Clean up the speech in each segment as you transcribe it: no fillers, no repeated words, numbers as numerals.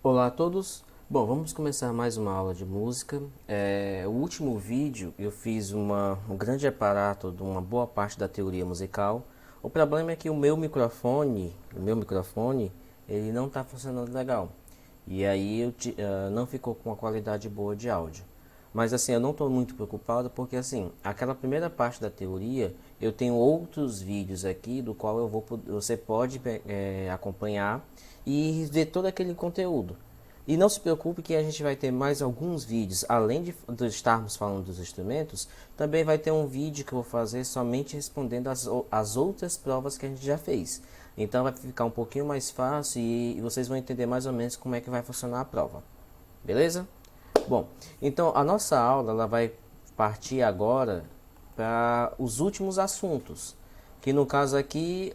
Olá a todos. Bom, vamos começar mais uma aula de música. O último vídeo eu fiz um grande aparato de uma boa parte da teoria musical. O problema é que o meu microfone, ele não está funcionando legal. E aí não ficou com uma qualidade boa de áudio. Mas assim, eu não estou muito preocupado porque assim, aquela primeira parte da teoria, eu tenho outros vídeos aqui do qual você pode acompanhar e ver todo aquele conteúdo. E não se preocupe que a gente vai ter mais alguns vídeos, além de estarmos falando dos instrumentos, também vai ter um vídeo que eu vou fazer somente respondendo as outras provas que a gente já fez. Então vai ficar um pouquinho mais fácil e vocês vão entender mais ou menos como é que vai funcionar a prova. Beleza? Bom, então a nossa aula ela vai partir agora para os últimos assuntos, que no caso aqui,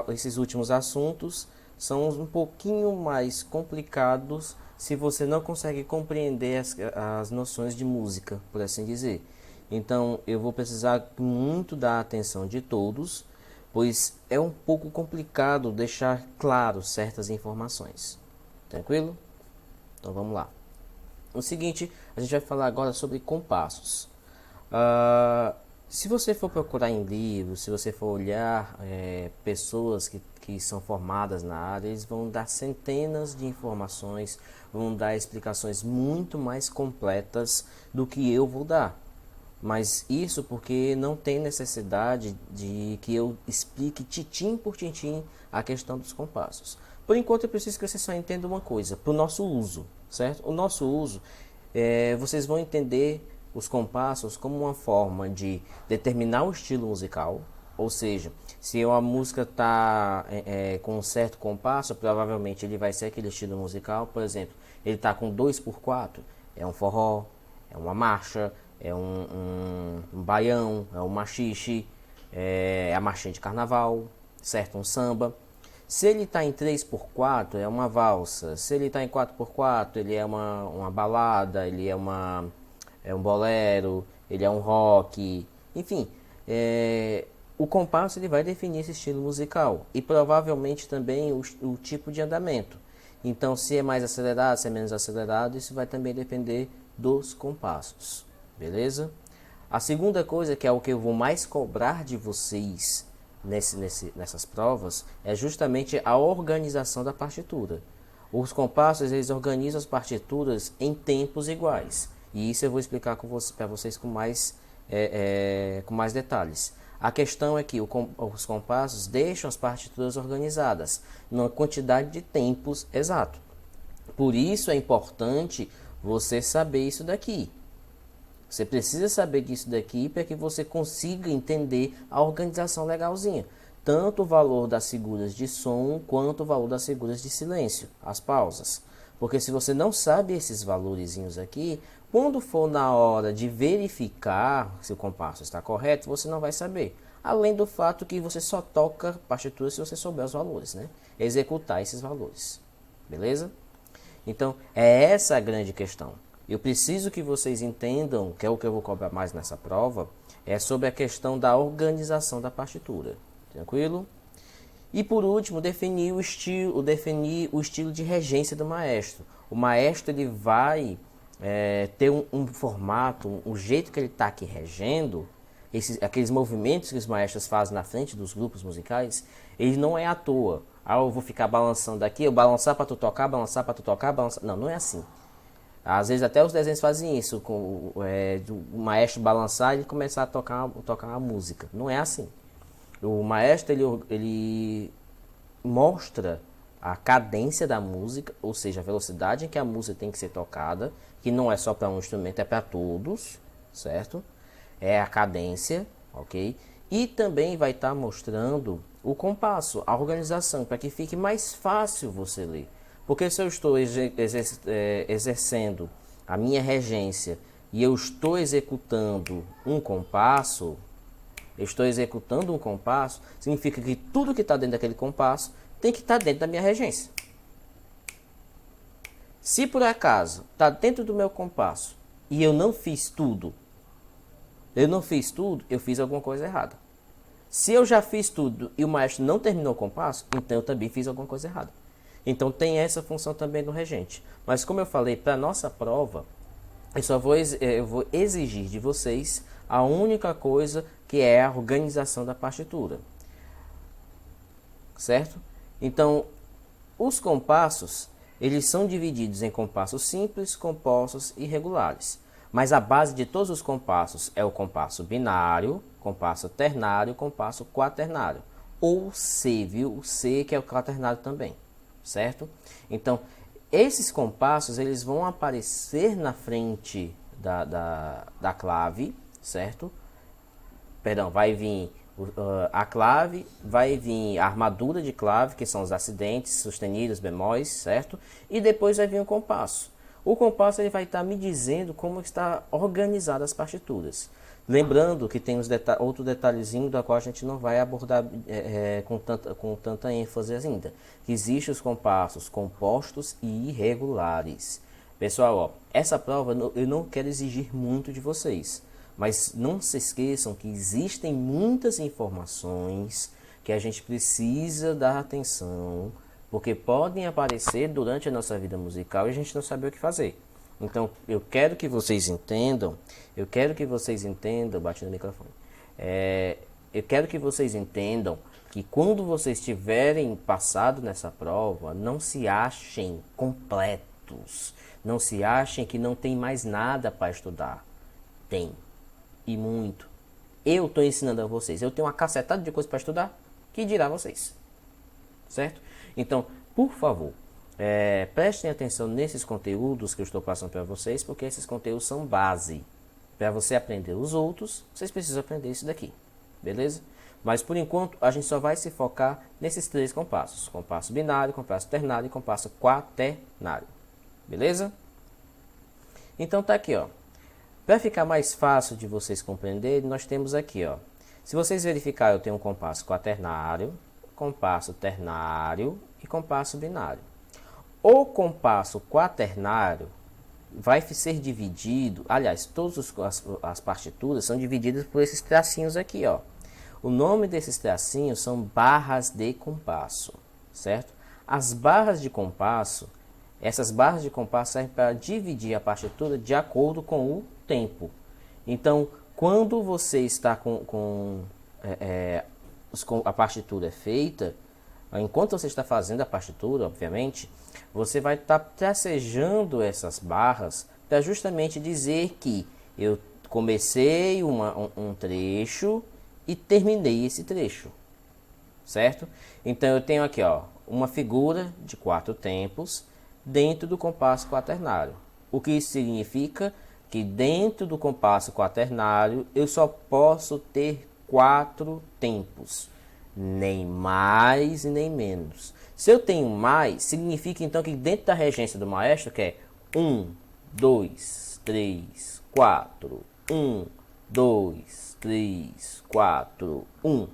esses últimos assuntos são um pouquinho mais complicados se você não consegue compreender as noções de música, por assim dizer. Então eu vou precisar muito da atenção de todos, pois é um pouco complicado deixar claro certas informações. Tranquilo? Então vamos lá. O seguinte, a gente vai falar agora sobre compassos. Se você for procurar em livros, se você for olhar pessoas que são formadas na área, eles vão dar centenas de informações, vão dar explicações muito mais completas do que eu vou dar. Mas isso porque não tem necessidade de que eu explique tintim por tintim a questão dos compassos. Por enquanto eu preciso que você só entenda uma coisa, para o nosso uso, certo? O nosso uso, vocês vão entender os compassos como uma forma de determinar o estilo musical, ou seja, se uma música está com um certo compasso, provavelmente ele vai ser aquele estilo musical. Por exemplo, ele está com 2/4, é um forró, é uma marcha, é um baião, é um machixe, é a marchinha de carnaval, certo? Um samba. Se ele está em 3/4, é uma valsa. Se ele está em 4/4, ele é uma balada, ele é um bolero, ele é um rock. Enfim, o compasso ele vai definir esse estilo musical e provavelmente também o tipo de andamento. Então, se é mais acelerado, se é menos acelerado, isso vai também depender dos compassos. Beleza? A segunda coisa, que é o que eu vou mais cobrar de vocês nessas provas, é justamente a organização da partitura. Os compassos eles organizam as partituras em tempos iguais. E isso eu vou explicar para vocês com mais detalhes. A questão é que os compassos deixam as partituras organizadas numa quantidade de tempos exato. Por isso é importante você saber isso daqui. Você precisa saber disso daqui para que você consiga entender a organização legalzinha. Tanto o valor das figuras de som, quanto o valor das figuras de silêncio, as pausas. Porque se você não sabe esses valorzinhos aqui, quando for na hora de verificar se o compasso está correto, você não vai saber. Além do fato que você só toca partitura se você souber os valores, né? Executar esses valores. Beleza? Então, é essa a grande questão. Eu preciso que vocês entendam, que é o que eu vou cobrar mais nessa prova, é sobre a questão da organização da partitura. Tranquilo? E por último, definir o estilo de regência do maestro. O maestro ele vai ter um formato, um jeito que ele está aqui regendo, aqueles movimentos que os maestros fazem na frente dos grupos musicais, ele não é à toa. Eu vou ficar balançando aqui, eu balançar para tu tocar, balançar para tu tocar, balançar. Não, não é assim. Às vezes até os desenhos fazem isso, o maestro balançar e começar a tocar uma música. Não é assim. O maestro ele mostra a cadência da música, ou seja, a velocidade em que a música tem que ser tocada, que não é só para um instrumento, é para todos, certo? É a cadência, ok? E também vai estar mostrando o compasso, a organização, para que fique mais fácil você ler. Porque se eu estou exercendo a minha regência e eu estou executando um compasso, significa que tudo que está dentro daquele compasso tem que estar dentro da minha regência. Se por acaso está dentro do meu compasso e eu fiz tudo, eu fiz alguma coisa errada. Se eu já fiz tudo e o maestro não terminou o compasso, então eu também fiz alguma coisa errada. Então tem essa função também do regente. Mas como eu falei, para nossa prova, eu vou exigir de vocês a única coisa que é a organização da partitura. Certo? Então, os compassos, eles são divididos em compassos simples, compostos e regulares. Mas a base de todos os compassos é o compasso binário, compasso ternário, compasso quaternário. Ou C, viu? O C que é o quaternário também, certo? Então, esses compassos, eles vão aparecer na frente da clave, certo? Perdão, vai vir a clave, vai vir a armadura de clave, que são os acidentes, sustenidos, bemóis, certo? E depois vai vir o compasso. O compasso ele vai estar me dizendo como está organizada as partituras. Lembrando que tem outro detalhezinho da qual a gente não vai abordar com tanta ênfase ainda. Que existem os compassos compostos e irregulares. Pessoal, ó, essa prova eu não quero exigir muito de vocês. Mas não se esqueçam que existem muitas informações que a gente precisa dar atenção, porque podem aparecer durante a nossa vida musical e a gente não sabe o que fazer. Então, eu quero que vocês entendam, bati no microfone, eu quero que vocês entendam que quando vocês tiverem passado nessa prova, não se achem completos, não se achem que não tem mais nada para estudar. Tem. E muito. Eu estou ensinando a vocês. Eu tenho uma cacetada de coisas para estudar. Que dirá vocês. Certo? Então, por favor, prestem atenção nesses conteúdos que eu estou passando para vocês, porque esses conteúdos são base. Para você aprender os outros, vocês precisam aprender isso daqui. Beleza? Mas, por enquanto, a gente só vai se focar nesses 3 compassos. Compasso binário, compasso ternário e compasso quaternário. Beleza? Então, tá aqui, ó. Para ficar mais fácil de vocês compreenderem, nós temos aqui, ó. Se vocês verificarem, eu tenho um compasso quaternário, compasso ternário e compasso binário. O compasso quaternário vai ser dividido, aliás, todas as partituras são divididas por esses tracinhos aqui, ó. O nome desses tracinhos são barras de compasso, certo? As barras de compasso, essas barras de compasso servem para dividir a partitura de acordo com o tempo. Então, quando você está com a partitura feita, enquanto você está fazendo a partitura, obviamente, você vai estar tracejando essas barras para justamente dizer que eu comecei um trecho e terminei esse trecho, certo? Então, eu tenho aqui, ó, uma figura de 4 tempos dentro do compasso quaternário. O que isso significa? Que dentro do compasso quaternário eu só posso ter 4 tempos, nem mais e nem menos. Se eu tenho mais, significa então que dentro da regência do maestro, que é 1, 2, 3, 4, 1, 2, 3, 4, 1.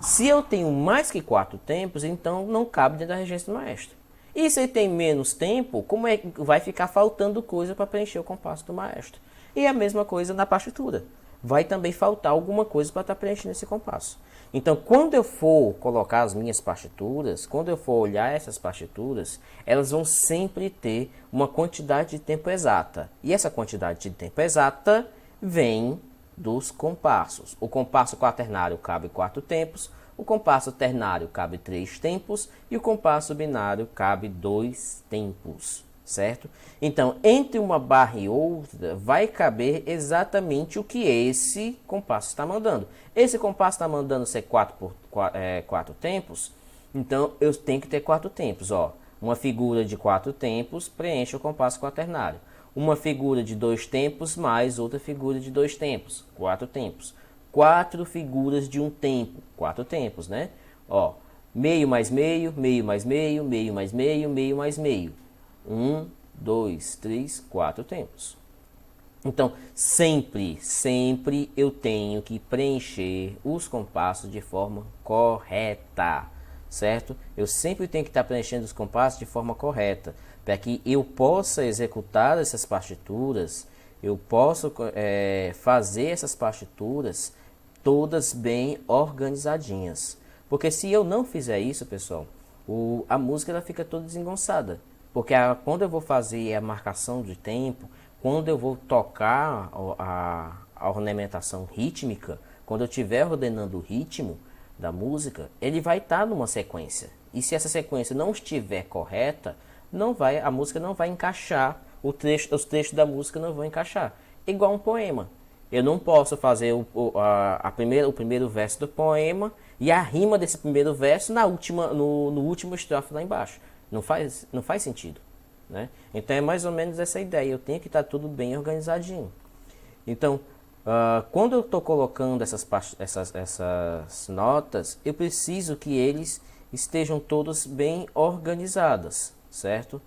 Se eu tenho mais que 4 tempos, então não cabe dentro da regência do maestro. E se ele tem menos tempo, como é que vai ficar faltando coisa para preencher o compasso do maestro? E a mesma coisa na partitura. Vai também faltar alguma coisa para estar preenchendo esse compasso. Então, quando eu for colocar as minhas partituras, quando eu for olhar essas partituras, elas vão sempre ter uma quantidade de tempo exata. E essa quantidade de tempo exata vem dos compassos. O compasso quaternário cabe 4 tempos, o compasso ternário cabe 3 tempos e o compasso binário cabe 2 tempos, certo? Então, entre uma barra e outra, vai caber exatamente o que esse compasso está mandando. Esse compasso está mandando ser 4 tempos, então eu tenho que ter 4 tempos, ó. Uma figura de 4 tempos preenche o compasso quaternário. Uma figura de 2 tempos mais outra figura de 2 tempos, 4 tempos. 4 figuras de um tempo, 4 tempos, né? Ó, meio mais meio, meio mais meio, meio mais meio, meio mais meio. 1, 2, 3, 4 tempos. Então, sempre eu tenho que preencher os compassos de forma correta, certo? Eu sempre tenho que estar preenchendo os compassos de forma correta, para que eu possa executar essas partituras, eu possa fazer essas partituras todas bem organizadinhas. Porque se eu não fizer isso, pessoal, a música ela fica toda desengonçada. Porque quando eu vou fazer a marcação de tempo, quando eu vou tocar a ornamentação rítmica, quando eu estiver ordenando o ritmo da música, ele vai estar numa sequência. E se essa sequência não estiver correta, a música não vai encaixar, os trechos da música não vão encaixar. Igual um poema. Eu não posso fazer o primeiro verso do poema e a rima desse primeiro verso no último estrofe lá embaixo. Não faz sentido. Né? Então é mais ou menos essa ideia. Eu tenho que estar tudo bem organizadinho. Então, quando eu estou colocando essas notas, eu preciso que eles estejam todos bem organizadas, certo?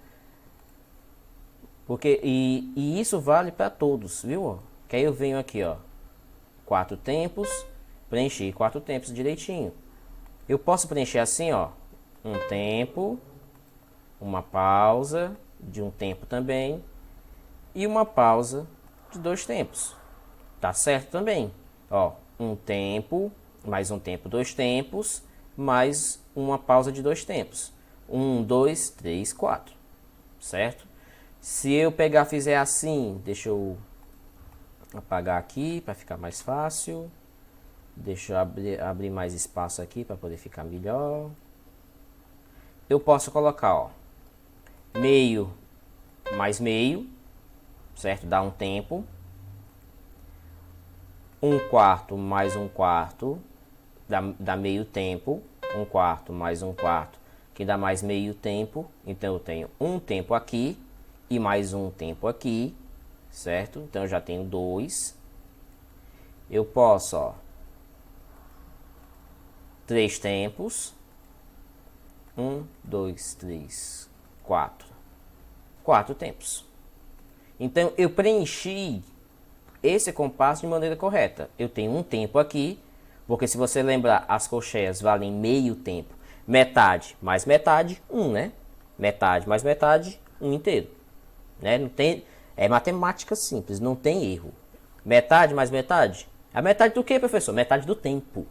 Porque, e isso vale para todos, viu? Que aí eu venho aqui, ó, 4 tempos, preenchi 4 tempos direitinho. Eu posso preencher assim, ó, um tempo, uma pausa de um tempo também e uma pausa de 2 tempos. Tá certo também. Ó, um tempo, mais um tempo, 2 tempos, mais uma pausa de 2 tempos. 1, 2, 3, 4. Certo? Se eu fizer assim, deixa eu apagar aqui para ficar mais fácil. Deixa eu abrir mais espaço aqui para poder ficar melhor. Eu posso colocar, ó, meio mais meio, certo? Dá um tempo. 1/4 mais 1/4 dá meio tempo. 1/4 mais 1/4 que dá mais meio tempo. Então eu tenho um tempo aqui e mais um tempo aqui, certo? Então eu já tenho 2. Eu posso, ó, 3 tempos. 1, 2, 3, 4. 4 tempos. Então eu preenchi esse compasso de maneira correta. Eu tenho um tempo aqui, porque se você lembrar, as colcheias valem meio tempo. Metade mais metade, 1, né? Metade mais metade, 1 inteiro. Né? Não tem, é matemática simples, não tem erro. Metade mais metade? A metade do que, professor? Metade do tempo.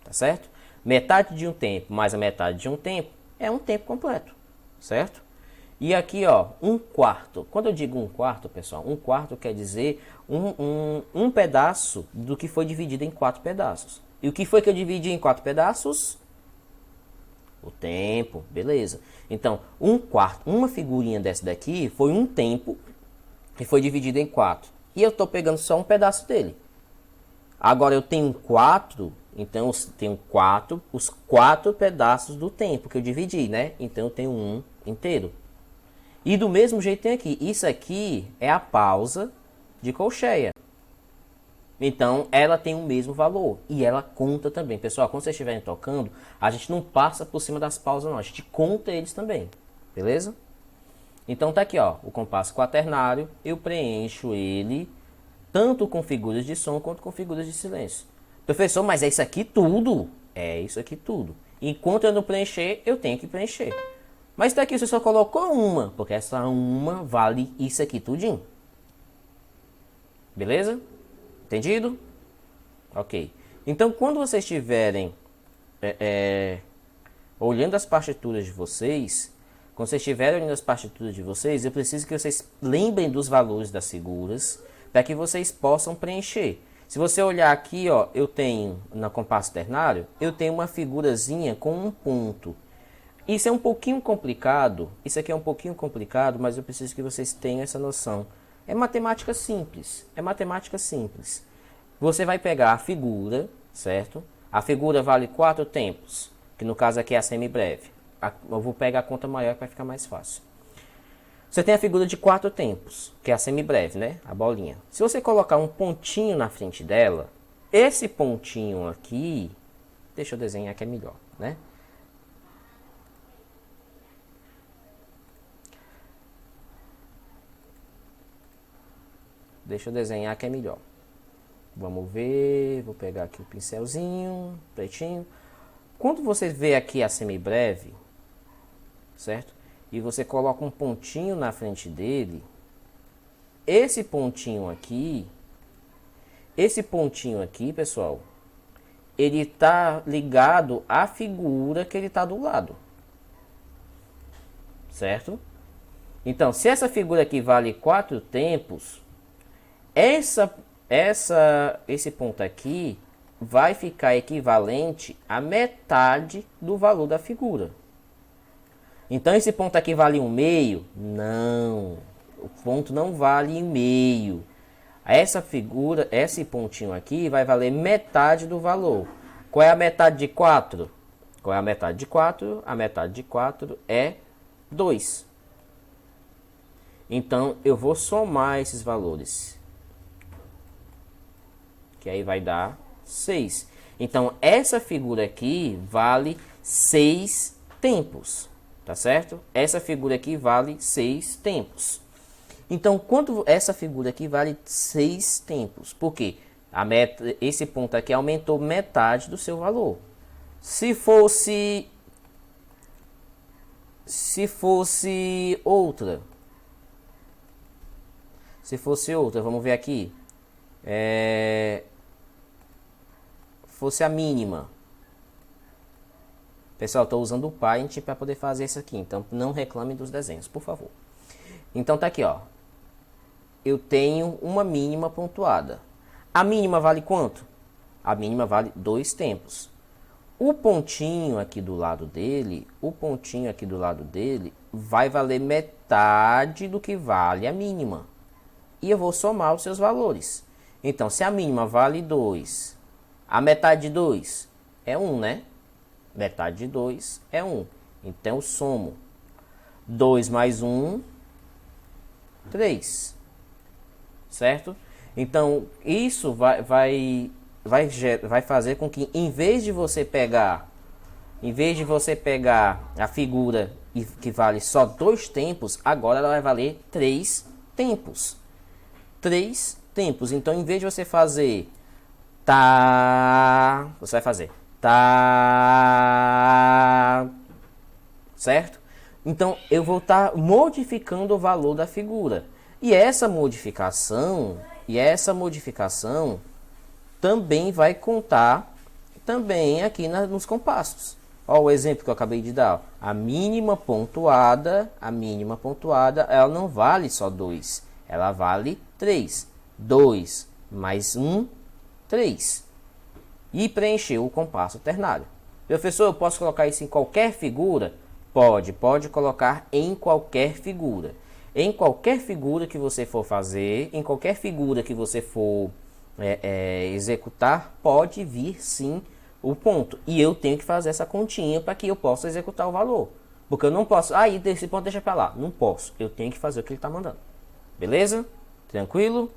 Tá certo? Metade de um tempo mais a metade de um tempo é um tempo completo. Certo? E aqui, ó, 1/4. Quando eu digo 1/4, pessoal, 1/4 quer dizer um pedaço do que foi dividido em 4 pedaços. E o que foi que eu dividi em 4 pedaços? O tempo, beleza. Então, 1/4, uma figurinha dessa daqui foi um tempo que foi dividido em 4. E eu estou pegando só um pedaço dele. Agora eu tenho 4, então eu tenho os 4 pedaços do tempo que eu dividi, né? Então eu tenho um inteiro. E do mesmo jeito tem aqui. Isso aqui é a pausa de colcheia. Então, ela tem o mesmo valor. E ela conta também. Pessoal, quando vocês estiverem tocando, a gente não passa por cima das pausas, não. A gente conta eles também. Beleza? Então, tá aqui, ó. O compasso quaternário. Eu preencho ele tanto com figuras de som quanto com figuras de silêncio. Professor, mas é isso aqui tudo? É isso aqui tudo. Enquanto eu não preencher, eu tenho que preencher. Mas daqui você só colocou uma, porque essa uma vale isso aqui tudinho. Beleza? Entendido? Ok. Então, quando vocês estiverem olhando as partituras de vocês, eu preciso que vocês lembrem dos valores das figuras, para que vocês possam preencher. Se você olhar aqui, ó, eu tenho, no compasso ternário, eu tenho uma figurazinha com um ponto. Isso é um pouquinho complicado, isso aqui é um pouquinho complicado, mas eu preciso que vocês tenham essa noção. É matemática simples, Você vai pegar a figura, certo? A figura vale 4 tempos, que no caso aqui é a semibreve. Eu vou pegar a conta maior para ficar mais fácil. Você tem a figura de 4 tempos, que é a semibreve, né? A bolinha. Se você colocar um pontinho na frente dela, esse pontinho aqui, deixa eu desenhar que é melhor, né? Deixa eu desenhar que é melhor. Vamos ver, vou pegar aqui o pincelzinho, pretinho. Quando você vê aqui a semibreve, certo? E você coloca um pontinho na frente dele, esse pontinho aqui, pessoal, ele tá ligado à figura que ele tá do lado. certo? Então, se essa figura aqui vale 4 tempos, esse ponto aqui vai ficar equivalente à metade do valor da figura. Então, esse ponto aqui vale 1/2? Não, o ponto não vale 1/2. Essa figura, esse pontinho aqui vai valer metade do valor. Qual é a metade de 4? Qual é a metade de 4? A metade de 4 é 2. Então, eu vou somar esses valores, que aí vai dar 6. Então, essa figura aqui vale 6 tempos, tá certo? Essa figura aqui vale 6 tempos. Então, quanto essa figura aqui vale 6 tempos? Por quê? Esse ponto aqui aumentou metade do seu valor. Se fosse outra, vamos ver aqui. Fosse a mínima. Pessoal, estou usando o Paint para poder fazer isso aqui. Então, não reclame dos desenhos, por favor. Então, tá aqui, ó. Eu tenho uma mínima pontuada. A mínima vale quanto? A mínima vale 2 tempos. O pontinho aqui do lado dele, vai valer metade do que vale a mínima. E eu vou somar os seus valores. Então, se a mínima vale 2, a metade de 2 é 1, né? Metade de 2 é 1. Então, eu somo 2 mais 1, 3. Certo? Então, isso vai fazer com que, em vez de você pegar a figura que vale só 2 tempos, agora ela vai valer 3 tempos. 3 tempos. Então, em vez de você fazer tá, você vai fazer tá, certo? Então, eu vou estar modificando o valor da figura. E essa modificação também vai contar também aqui nos compassos. Olha o exemplo que eu acabei de dar. A mínima pontuada, ela não vale só 2, ela vale 3. 2 mais 1, 3. E preencheu o compasso ternário. Professor, eu posso colocar isso em qualquer figura? Pode colocar em qualquer figura. Em qualquer figura que você for fazer, em qualquer figura que você for executar, pode vir sim o ponto. E eu tenho que fazer essa continha para que eu possa executar o valor. Porque eu não posso, desse ponto deixa para lá. Não posso, eu tenho que fazer o que ele está mandando. Beleza? Tranquilo?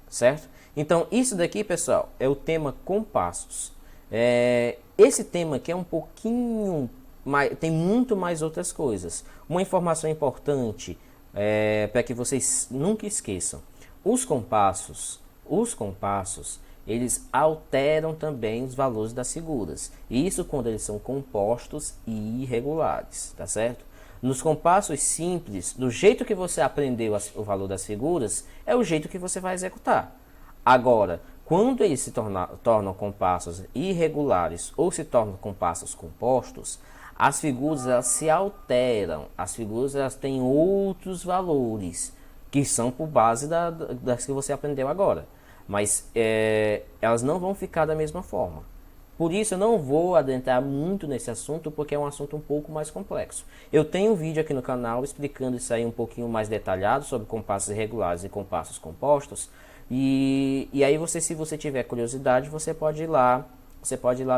Certo? Então, isso daqui, pessoal, é o tema compassos. Esse tema aqui é um pouquinho mais, tem muito mais outras coisas. Uma informação importante para que vocês nunca esqueçam. Os compassos, eles alteram também os valores das figuras. Isso quando eles são compostos e irregulares, tá certo? Nos compassos simples, do jeito que você aprendeu o valor das figuras, é o jeito que você vai executar. Agora, quando eles se tornam compassos irregulares ou se tornam compassos compostos, as figuras elas se alteram. As figuras elas têm outros valores, que são por base das que você aprendeu agora. Mas elas não vão ficar da mesma forma. Por isso eu não vou adentrar muito nesse assunto, porque é um assunto um pouco mais complexo. Eu tenho um vídeo aqui no canal explicando isso aí um pouquinho mais detalhado, sobre compassos irregulares e compassos compostos. E aí se você tiver curiosidade, você pode ir lá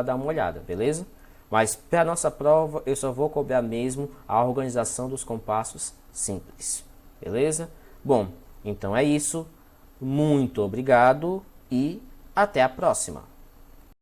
dar uma olhada, beleza? Mas para a nossa prova, eu só vou cobrar mesmo a organização dos compassos simples, beleza? Bom, então é isso. Muito obrigado e até a próxima.